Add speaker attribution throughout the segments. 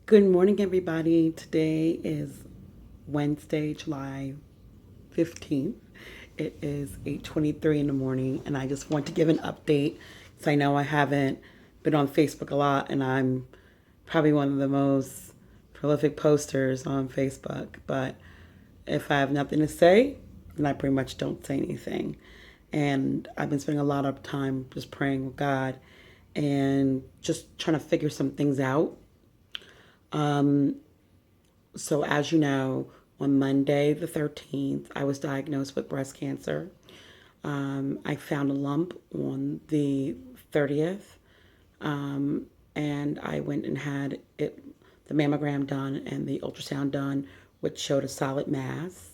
Speaker 1: Good morning, everybody. Today is Wednesday, July 15th. It is 8:23 in the morning, and I just want to give an update because I know I haven't been on Facebook a lot, and I'm probably one of the most prolific posters on Facebook. But if I have nothing to say, then I pretty much don't say anything. And I've been spending a lot of time just praying with God and just trying to figure some things out. So, as you know, on Monday the 13th, I was diagnosed with breast cancer. I found a lump on the 30th, and I went and had the mammogram done and the ultrasound done, which showed a solid mass.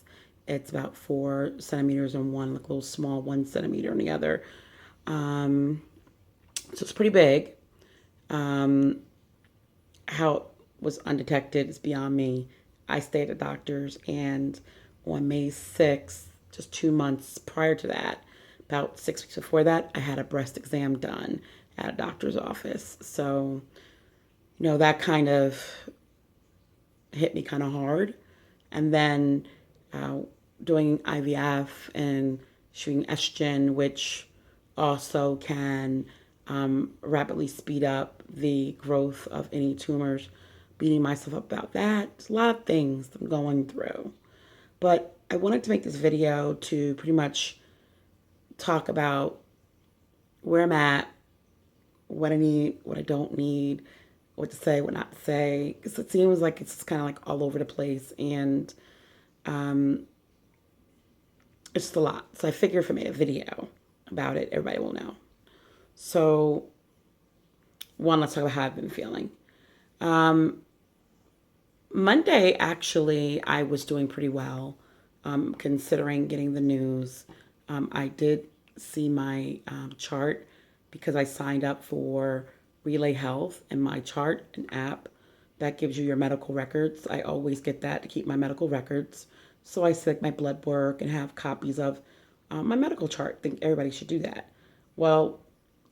Speaker 1: It's about 4 centimeters on one, like a little small 1 centimeter on the other. So it's pretty big. How it was undetected is beyond me. I stayed at the doctor's, and on May 6th, just 2 months prior to that, about 6 weeks before that, I had a breast exam done at a doctor's office. So, that kind of hit me kind of hard. And then uh, doing IVF and shooting estrogen, which also can rapidly speed up the growth of any tumors. Beating myself up about that. There's a lot of things I'm going through. But I wanted to make this video to pretty much talk about where I'm at, what I need, what I don't need, what to say, what not to say. Because it seems like it's kind of like all over the place, and it's just a lot. So I figure if I made a video about it, everybody will know. So, one, let's talk about how I've been feeling. Monday, actually, I was doing pretty well, considering getting the news. I did see my chart because I signed up for Relay Health, and my chart, an app that gives you your medical records. I always get that to keep my medical records. So I select my blood work and have copies of my medical chart. I think everybody should do that. Well,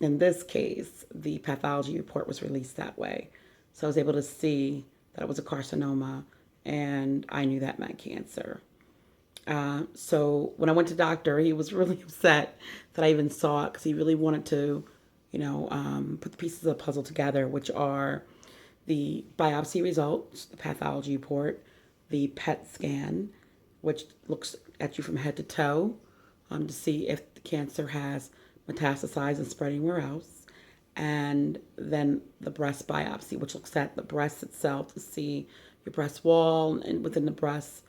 Speaker 1: in this case, the pathology report was released that way. So I was able to see that it was a carcinoma, and I knew that meant cancer. So when I went to the doctor, he was really upset that I even saw it because he really wanted to, put the pieces of the puzzle together, which are the biopsy results, the pathology report, the PET scan, which looks at you from head to toe to see if the cancer has metastasized and spread anywhere else, and then the breast biopsy, which looks at the breast itself to see your breast wall and within the breast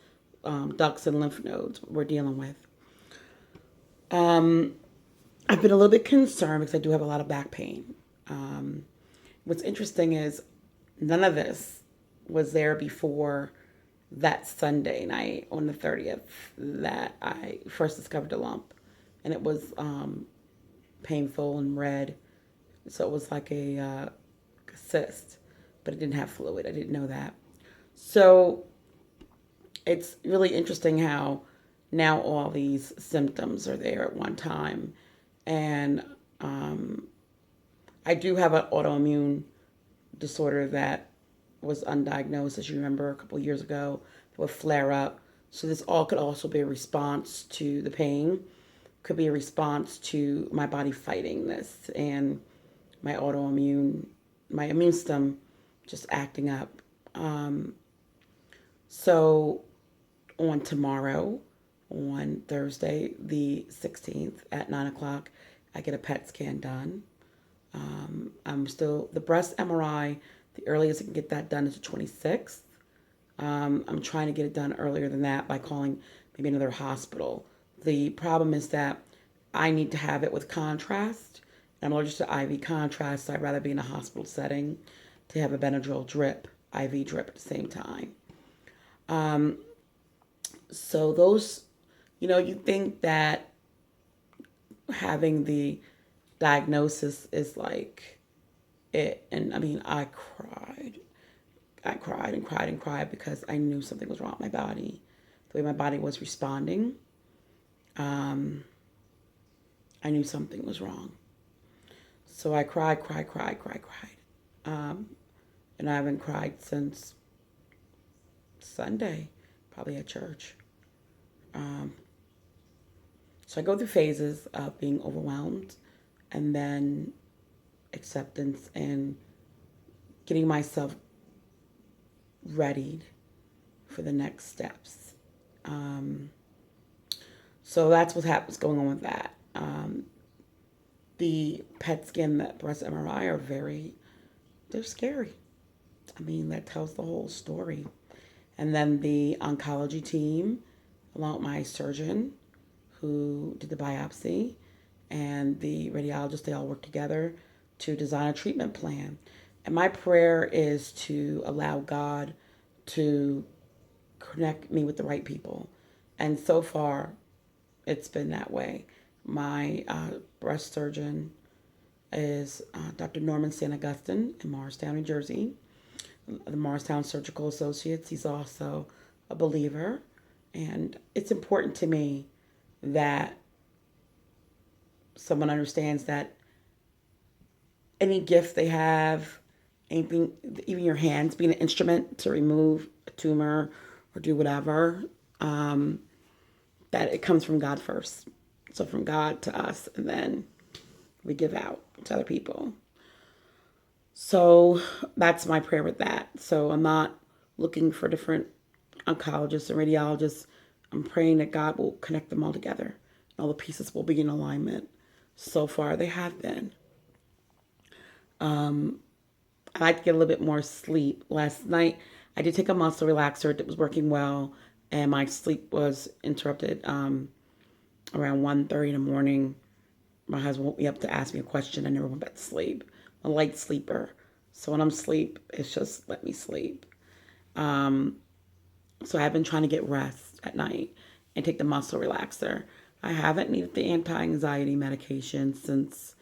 Speaker 1: ducts and lymph nodes we're dealing with. I've been a little bit concerned because I do have a lot of back pain. What's interesting is none of this was there before that Sunday night on the 30th that I first discovered the lump. And it was painful and red. So it was like a cyst, but it didn't have fluid. I didn't know that. So it's really interesting how now all these symptoms are there at one time. And I do have an autoimmune disorder that was undiagnosed, as you remember, a couple of years ago, that would flare up. So this all could also be a response to the pain, could be a response to my body fighting this and my autoimmune, my immune system just acting up. So on tomorrow, on Thursday, the 16th at 9 o'clock, I get a PET scan done. I'm still, the breast MRI, the earliest I can get that done is the 26th. I'm trying to get it done earlier than that by calling maybe another hospital. The problem is that I need to have it with contrast. I'm allergic to IV contrast, so I'd rather be in a hospital setting to have a Benadryl drip, IV drip at the same time. So those, you think that having the diagnosis is like it. And I mean, I cried. I cried and cried and cried because I knew something was wrong with my body. The way my body was responding, I knew something was wrong. So I cried, cried, cried, cried, cried. and I haven't cried since Sunday, probably at church. Um, so I go through phases of being overwhelmed and then acceptance and getting myself readied for the next steps. Um, so that's what's going on with that. The PET scan, the breast MRI they're scary. I mean, that tells the whole story. And then the oncology team, along with my surgeon who did the biopsy and the radiologist, they all work together to design a treatment plan. And my prayer is to allow God to connect me with the right people. And so far, it's been that way. My breast surgeon is Dr. Norman St. Augustine in Morristown, New Jersey, the Morristown Surgical Associates. He's also a believer. And it's important to me that someone understands that any gift they have, anything, even your hands being an instrument to remove a tumor or do whatever, that it comes from God first. So from God to us, and then we give out to other people. So that's my prayer with that. So I'm not looking for different oncologists and radiologists. I'm praying that God will connect them all together. All the pieces will be in alignment. So far, they have been. I like to get a little bit more sleep. Last night, I did take a muscle relaxer that was working well, and my sleep was interrupted around 1:30 in the morning. My husband woke me up to ask me a question. I never went back to sleep. I'm a light sleeper. So when I'm asleep, it's just let me sleep. So I've been trying to get rest at night and take the muscle relaxer. I haven't needed the anti-anxiety medication since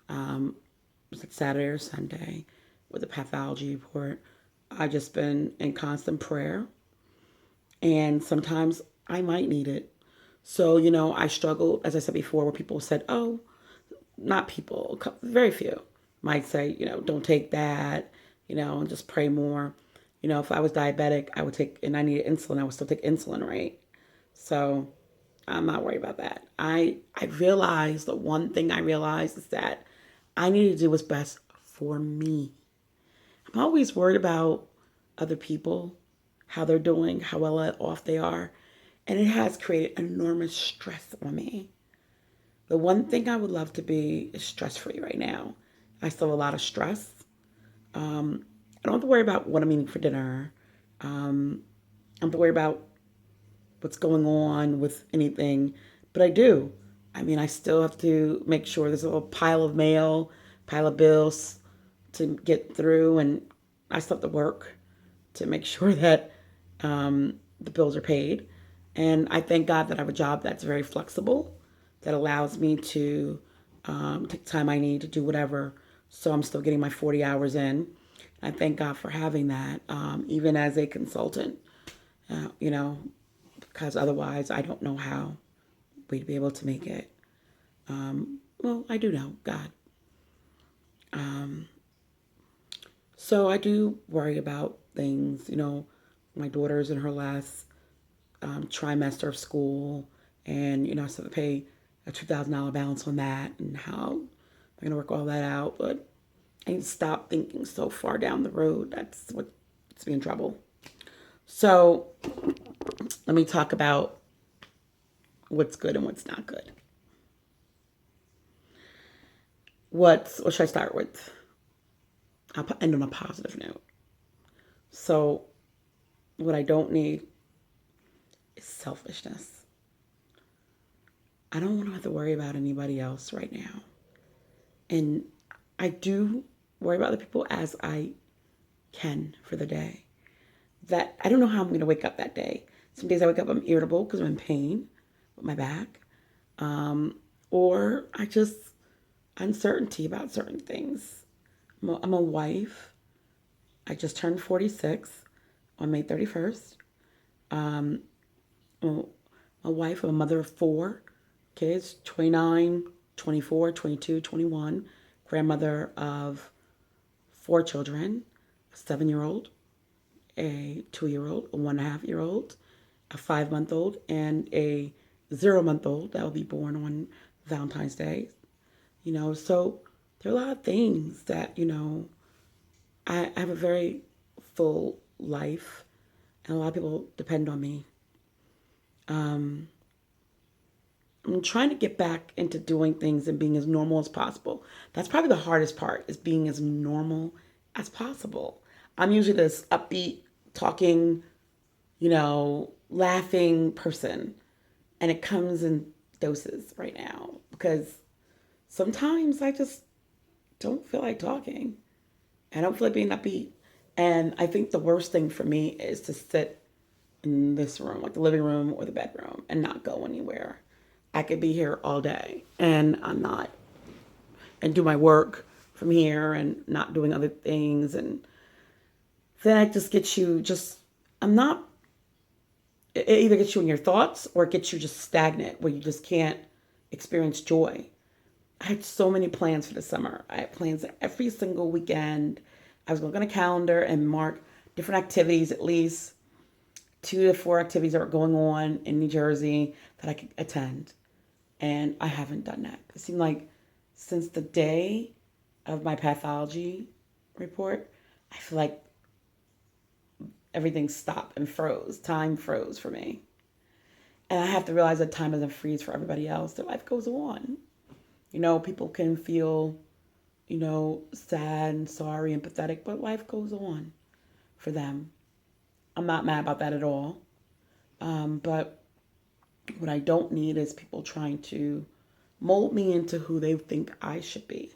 Speaker 1: was it Saturday or Sunday with the pathology report. I just been in constant prayer, and sometimes I might need it. So I struggle, as I said before, where people said, "Oh, not people, very few might say, don't take that, and just pray more." If I was diabetic, I would take, and I needed insulin, I would still take insulin, right? So I'm not worried about that. I realized the one thing I realized is that I need to do what's best for me. I'm always worried about other people, how they're doing, how well off they are, and it has created enormous stress on me. The one thing I would love to be is stress free right now. I still have a lot of stress. I don't have to worry about what I'm eating for dinner. I don't have to worry about what's going on with anything, but I do. I mean, I still have to make sure there's a little pile of mail, pile of bills to get through, and I still have to work to make sure that the bills are paid. And I thank God that I have a job that's very flexible, that allows me to take the time I need to do whatever. So I'm still getting my 40 hours in. I thank God for having that, even as a consultant, uh, you know, because otherwise I don't know how we'd be able to make it. Well, I do know God. So I do worry about things. My daughter's in her last trimester of school, and I still have to pay a $2,000 balance on that, and how I'm going to work all that out. But I need to stop thinking so far down the road. That's what gets me in trouble. So let me talk about what's good and what's not good. What should I start with? I'll end on a positive note. So what I don't need is selfishness. I don't want to have to worry about anybody else right now. And I do worry about the people as I can for the day. That I don't know how I'm going to wake up that day. Some days I wake up, I'm irritable because I'm in pain with my back. Or I just uncertainty about certain things. I'm a wife. I just turned 46 on May 31st. I'm a wife, I'm a mother of four kids, 29, 24, 22, 21. Grandmother of four children, 7-year-old, a 2-year-old, a 1.5-year-old, a 5-month-old, and a 0-month-old that will be born on Valentine's Day. So there are a lot of things that, I have a very full life, and a lot of people depend on me. Um, I'm trying to get back into doing things and being as normal as possible. That's probably the hardest part, is being as normal as possible. I'm usually this upbeat, talking, laughing person, and it comes in doses right now because sometimes I just don't feel like talking. I don't feel like being upbeat. And I think the worst thing for me is to sit in this room, like the living room or the bedroom, and not go anywhere. I could be here all day and I'm not, and do my work from here and not doing other things. And then it just gets you just, I'm not, it either gets you in your thoughts or it gets you just stagnant where you just can't experience joy. I had so many plans for the summer. I had plans every single weekend. I was going to look on a calendar and mark different activities, at least 2 to 4 activities that were going on in New Jersey that I could attend. And I haven't done that. It seemed like since the day of my pathology report, I feel like everything stopped and froze. Time froze for me. And I have to realize that time doesn't freeze for everybody else. Their life goes on. People can feel, sad and sorry and pathetic, but life goes on for them. I'm not mad about that at all. But what I don't need is people trying to mold me into who they think I should be.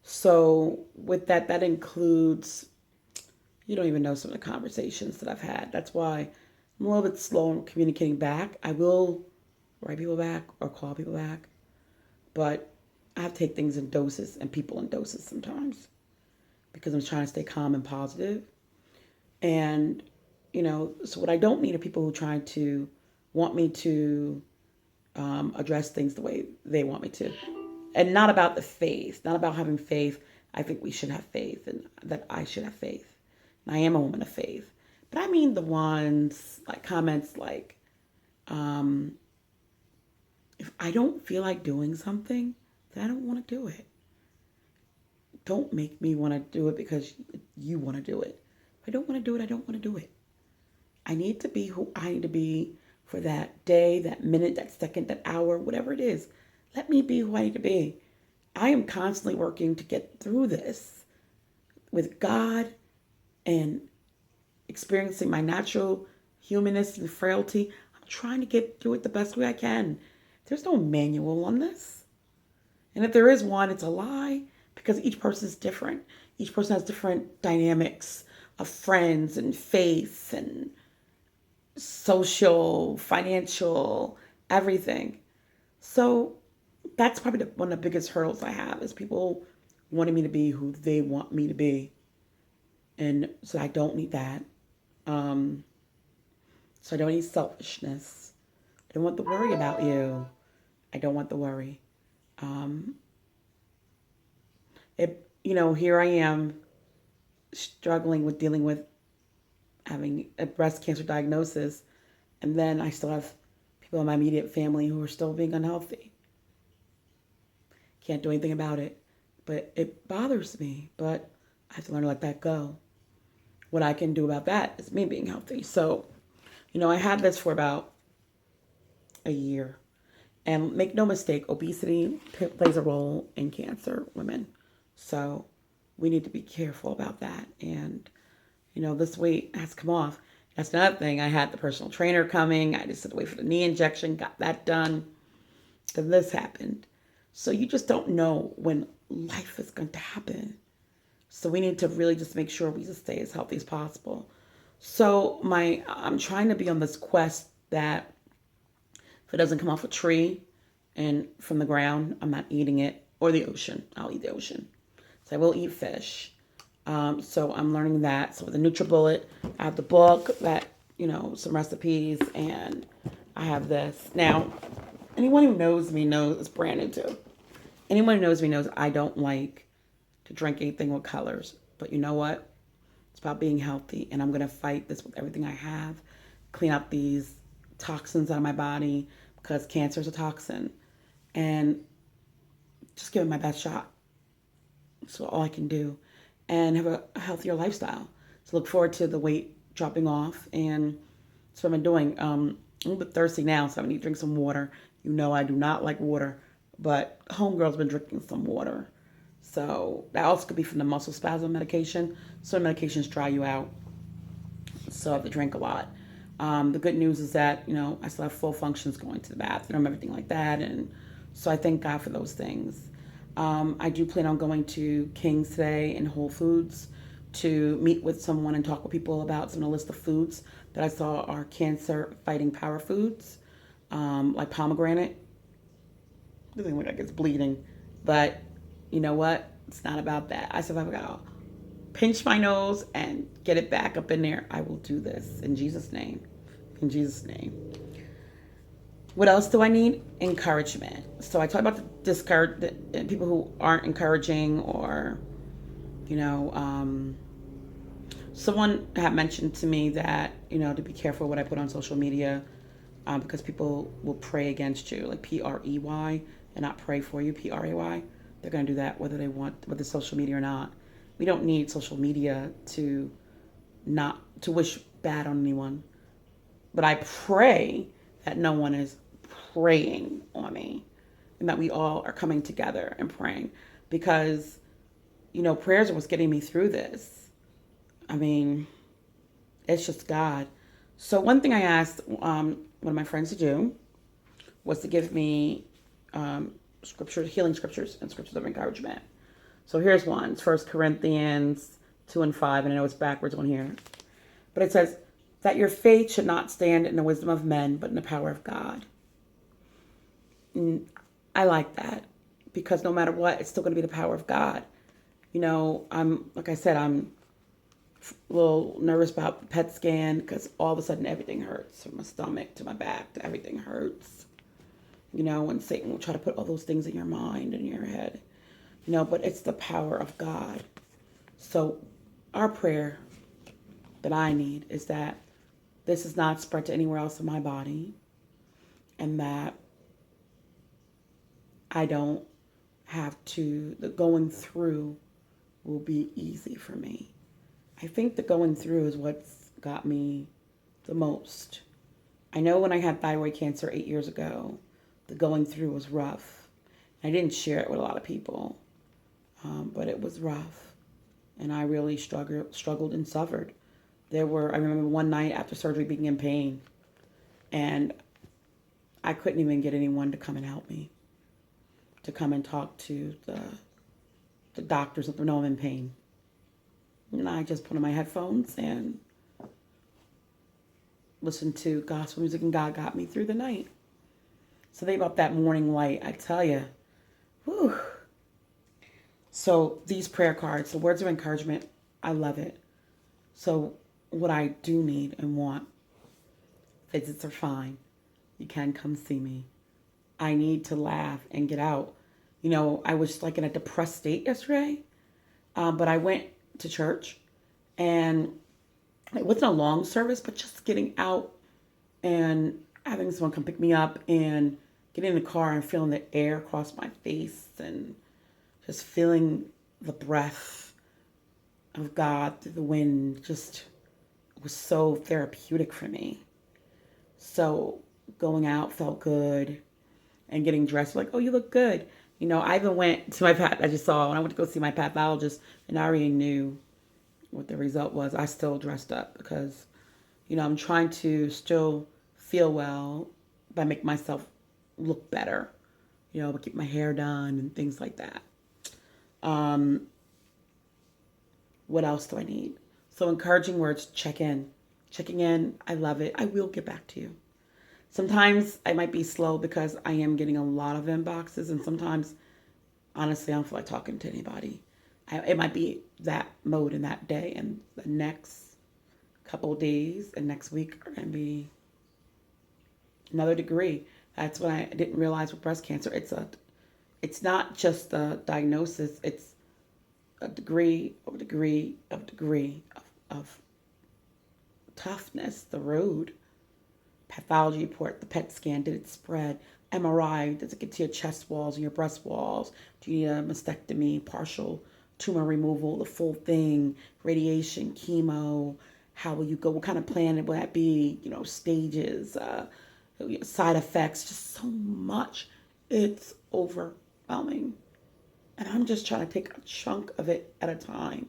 Speaker 1: So with that, that includes, you don't even know some of the conversations that I've had. That's why I'm a little bit slow in communicating back. I will write people back or call people back, but I have to take things in doses and people in doses sometimes because I'm trying to stay calm and positive. And, so what I don't need are people who are trying to want me to address things the way they want me to. And not about the faith, not about having faith. I think we should have faith and that I should have faith. And I am a woman of faith. But I mean the ones, like comments like, if I don't feel like doing something, then I don't want to do it. Don't make me want to do it because you want to do it. If I don't want to do it, I don't want to do it. I need to be who I need to be for that day, that minute, that second, that hour, whatever it is. Let me be who I need to be. I am constantly working to get through this with God and experiencing my natural humanness and frailty. I'm trying to get through it the best way I can. There's no manual on this. And if there is one, it's a lie because each person is different. Each person has different dynamics of friends and faith and social, financial, everything. So that's probably one of the biggest hurdles I have is people wanting me to be who they want me to be. And so I don't need that. So I don't need selfishness. I don't want to worry about you. I don't want the worry. Um, Here I am struggling with dealing with having a breast cancer diagnosis, and then I still have people in my immediate family who are still being unhealthy. Can't do anything about it, but it bothers me, but I have to learn to let that go. What I can do about that is me being healthy. So, I had this for about a year. And make no mistake, obesity plays a role in cancer women. So we need to be careful about that. And, this weight has come off. That's another thing. I had the personal trainer coming. I just had to wait for the knee injection, got that done. Then this happened. So you just don't know when life is going to happen. So we need to really just make sure we just stay as healthy as possible. So I'm trying to be on this quest that if it doesn't come off a tree and from the ground, I'm not eating it, or the ocean. I'll eat the ocean. So I will eat fish. So I'm learning that. So with the NutriBullet, I have the book that, some recipes, and I have this. Now, anyone who knows me knows it's brand new too. Anyone who knows me knows I don't like to drink anything with colors. But you know what? It's about being healthy, and I'm going to fight this with everything I have. Clean out these toxins out of my body because cancer is a toxin, and just give it my best shot. So all I can do, and have a healthier lifestyle. So look forward to the weight dropping off, and that's what I've been doing. I'm a little bit thirsty now, so I need to drink some water. You know I do not like water, but homegirl's been drinking some water. So that also could be from the muscle spasm medication. Some medications dry you out, so I have to drink a lot. The good news is that I still have full functions, going to the bathroom, everything like that, and so I thank God for those things. I do plan on going to King's today in Whole Foods to meet with someone and talk with people about some of the list of foods that I saw are cancer fighting power foods, like pomegranate. It doesn't look like it's bleeding, but you know what? It's not about that. I said, if I've got to pinch my nose and get it back up in there, I will do this in Jesus' name. In Jesus' name. What else do I need? Encouragement. So I talked about the people who aren't encouraging, or you know, someone had mentioned to me that to be careful what I put on social media, because people will pray against you, like PREY, and not pray for you, PRAY. They're going to do that whether they want, whether social media or not. We don't need social media to wish bad on anyone. But I pray that no one is praying on me, and that we all are coming together and praying, because prayers are what's getting me through this. I mean, it's just God. So one thing I asked one of my friends to do was to give me scriptures, healing scriptures, and scriptures of encouragement. So here's one. It's 1 Corinthians 2 and 5, and I know it's backwards on here. But it says that your faith should not stand in the wisdom of men, but in the power of God. And I like that, because no matter what, it's still going to be the power of God. Like I said, I'm a little nervous about the PET scan, because all of a sudden everything hurts, from my stomach to my back to everything hurts. And Satan will try to put all those things in your mind and your head. But it's the power of God. So our prayer that I need is that this is not spread to anywhere else in my body, and that I don't have to, the going through will be easy for me. I think the going through is what's got me the most. I know when I had thyroid cancer 8 years ago, the going through was rough. I didn't share it with a lot of people, but it was rough. And I really struggled and suffered. I remember one night after surgery being in pain, and I couldn't even get anyone to come and help me, to come and talk to the doctors that know I'm in pain. And I just put on my headphones and listened to gospel music, and God got me through the night. Something about that morning light, I tell you. Whew. So these prayer cards, the words of encouragement, I love it. So what I do need and want, visits are fine. You can come see me. I need to laugh and get out. I was like in a depressed state yesterday, but I went to church, and it wasn't a long service, but just getting out and having someone come pick me up and getting in the car and feeling the air across my face and just feeling the breath of God through the wind just was so therapeutic for me. So going out felt good, and getting dressed, like, oh, you look good. I even went to I just saw when I went to go see my pathologist, and I already knew what the result was. I still dressed up because, I'm trying to still feel well by making myself look better, keep my hair done and things like that. What else do I need? So encouraging words, checking in. I love it. I will get back to you. Sometimes I might be slow because I am getting a lot of inboxes, and sometimes, honestly, I don't feel like talking to anybody. It might be that mode in that day, and the next couple of days and next week are going to be another degree. That's what I didn't realize with breast cancer. It's not just the diagnosis. It's a degree of degree of degree of toughness, the road. Pathology report, the PET scan, did it spread? MRI, does it get to your chest walls and your breast walls? Do you need a mastectomy, partial tumor removal, the full thing, radiation, chemo? How will you go? What kind of plan will that be? Stages, side effects, just so much. It's overwhelming. And I'm just trying to take a chunk of it at a time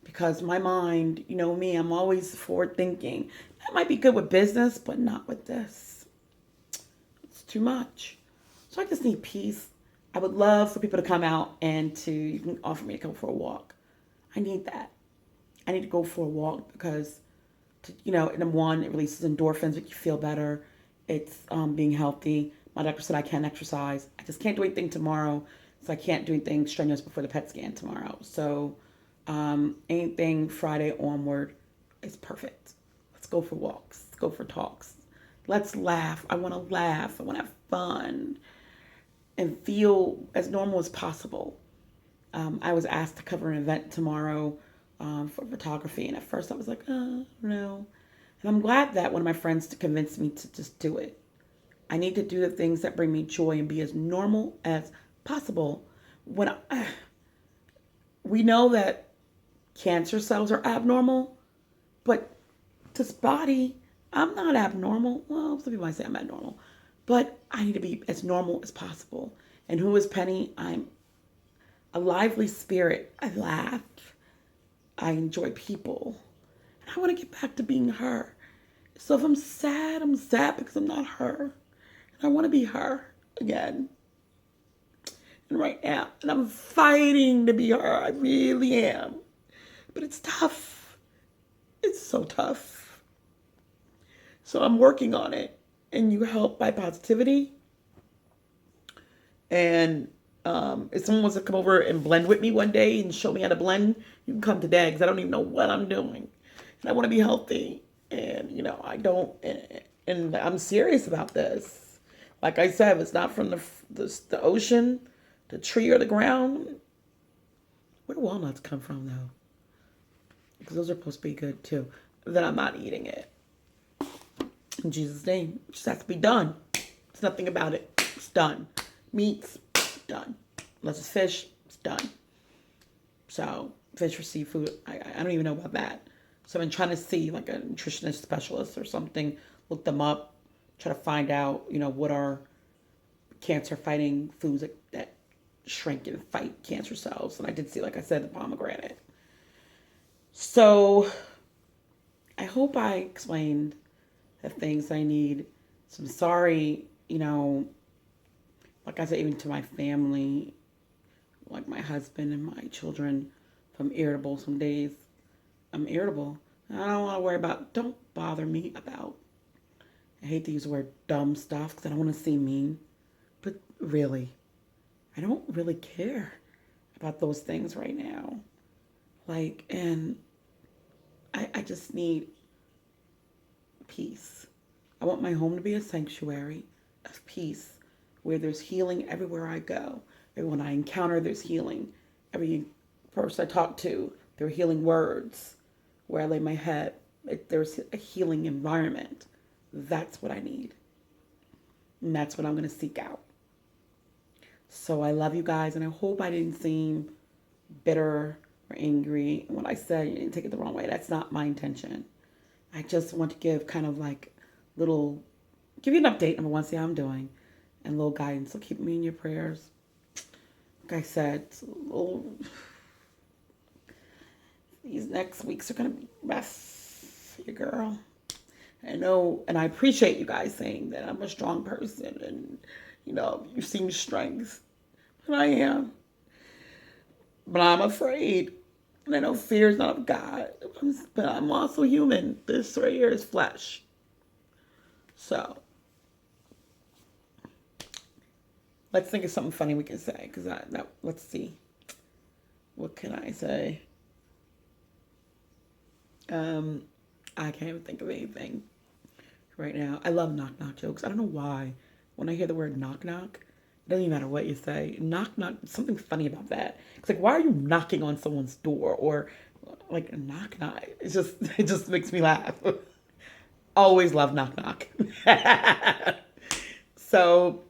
Speaker 1: because my mind, me, I'm always forward thinking. That might be good with business, but not with this. It's too much. So I just need peace. I would love for people to come out and you can offer me to go for a walk. I need that. I need to go for a walk because, number one, it releases endorphins, make you feel better. It's being healthy. My doctor said I can't exercise. I just can't do anything tomorrow. So I can't do anything strenuous before the PET scan tomorrow. So anything Friday onward is perfect. Let's go for walks. Let's go for talks. Let's laugh. I want to laugh. I want to have fun and feel as normal as possible. I was asked to cover an event tomorrow for photography. And at first I was like, oh, no. And I'm glad that one of my friends convinced me to just do it. I need to do the things that bring me joy and be as normal as possible. We know that cancer cells are abnormal, but this body, I'm not abnormal. Well, some people might say I'm abnormal, but I need to be as normal as possible. And who is Penny? I'm a lively spirit. I laugh. I enjoy people. And I want to get back to being her. So if I'm sad because I'm not her. And I want to be her again. And right now, and I'm fighting to be her. I really am. But it's tough. It's so tough. So I'm working on it. And you help by positivity. And if someone wants to come over and blend with me one day and show me how to blend, you can come today because I don't even know what I'm doing. And I want to be healthy. And, I don't, and I'm serious about this. Like I said, if it's not from the ocean, the tree, or the ground, where do walnuts come from, though? Because those are supposed to be good, too. Then I'm not eating it. In Jesus' name. It just has to be done. There's nothing about it. It's done. Meats, done. Unless it's fish, it's done. So, fish or seafood, I don't even know about that. So I've been trying to see like a nutritionist specialist or something, look them up, try to find out, what are cancer fighting foods that shrink and fight cancer cells. And I did see, like I said, the pomegranate. So I hope I explained the things I need. So I'm sorry, like I said, even to my family, like my husband and my children, if I'm irritable some days. I'm irritable. I don't want to worry about, don't bother me about, I hate to use the word dumb stuff because I don't want to seem mean. But really, I don't really care about those things right now. And I just need peace. I want my home to be a sanctuary of peace where there's healing everywhere I go. Everyone I encounter, there's healing. Every person I talk to, there are healing words. Where I lay my head, there's a healing environment. That's what I need. And that's what I'm going to seek out. So I love you guys, and I hope I didn't seem bitter or angry. And when I said, you didn't take it the wrong way, that's not my intention. I just want to give kind of like give you an update, number one, see how I'm doing, and a little guidance. So keep me in your prayers. Like I said, it's a little... These next weeks are going to be rough for your girl. I know, and I appreciate you guys saying that I'm a strong person and, you seem strength. And I am. But I'm afraid. And I know fear is not of God. But I'm also human. This right here is flesh. So, let's think of something funny we can say. Let's see. What can I say? I can't even think of anything right now. I love knock knock jokes. I don't know why. When I hear the word knock knock, It doesn't even matter what you say. Knock, knock. Something funny about that. It's like, why are you knocking on someone's door or like knock, knock? It just makes me laugh. Always love knock, knock. So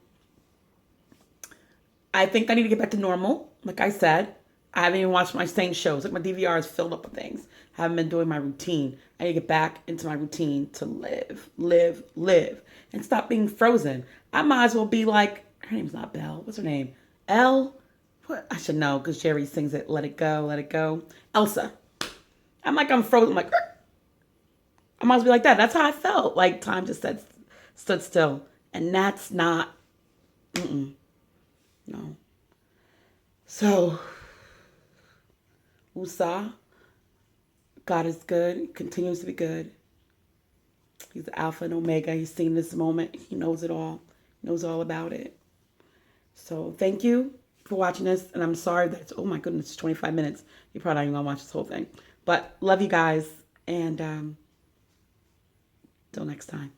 Speaker 1: I think I need to get back to normal. Like I said, I haven't even watched my same shows. Like my DVR is filled up with things. I haven't been doing my routine. I need to get back into my routine to live, live, live, and stop being frozen. I might as well be like, her name's not Belle. What's her name? Elle? What? I should know because Jerry sings it. Let it go, let it go. Elsa. I'm frozen. I'm like, I might as well be like that. That's how I felt. Like time just stood still. And that's not, no. So, Usa, God is good. He continues to be good. He's the Alpha and Omega. He's seen this moment. He knows it all. He knows all about it. So thank you for watching this. And I'm sorry that it's, oh my goodness, it's 25 minutes. You're probably not even going to watch this whole thing. But love you guys. And till next time.